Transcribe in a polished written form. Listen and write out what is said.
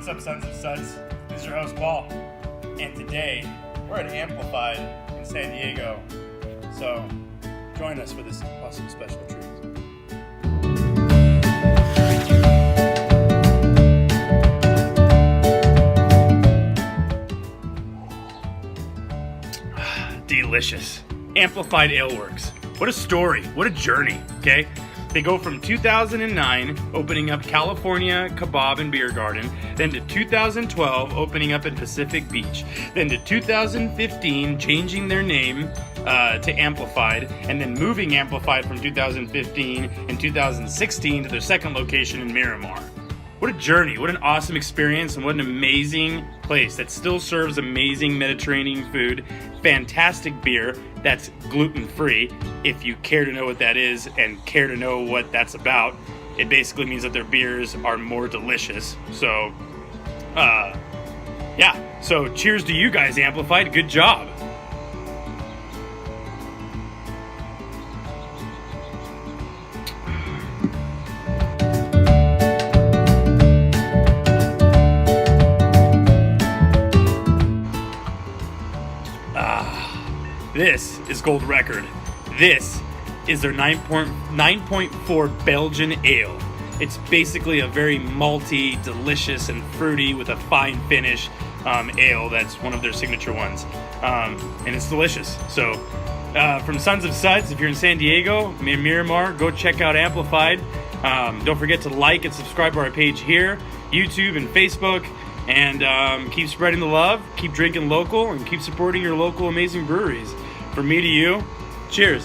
What's up, Sons of Suds? This is your host, Paul. And today, we're at Amplified in San Diego. So, join us for this awesome special treat. Delicious. Amplified Ale Works. What a story. What a journey, okay? They go from 2009, opening up California Kebab and Beer Garden, then to 2012, opening up in Pacific Beach, then to 2015, changing their name to Amplified, and then moving Amplified from 2015 and 2016 to their second location in Miramar. What a journey, what an awesome experience, and what an amazing place that still serves amazing Mediterranean food, fantastic beer that's gluten-free. If you care to know what that is and care to know what that's about, it basically means that their beers are more delicious. So, yeah. So cheers to you guys, Amplified. Good job. This is Gold Record. This is their 9.4 Belgian Ale. It's basically a very malty, delicious, and fruity with a fine finish ale. That's one of their signature ones. And it's delicious. So, from Sons of Suds, if you're in San Diego, in Miramar, go check out Amplified. Don't forget to like and subscribe to our page here, YouTube and Facebook. And keep spreading the love, keep drinking local, and keep supporting your local amazing breweries. From me to you, cheers.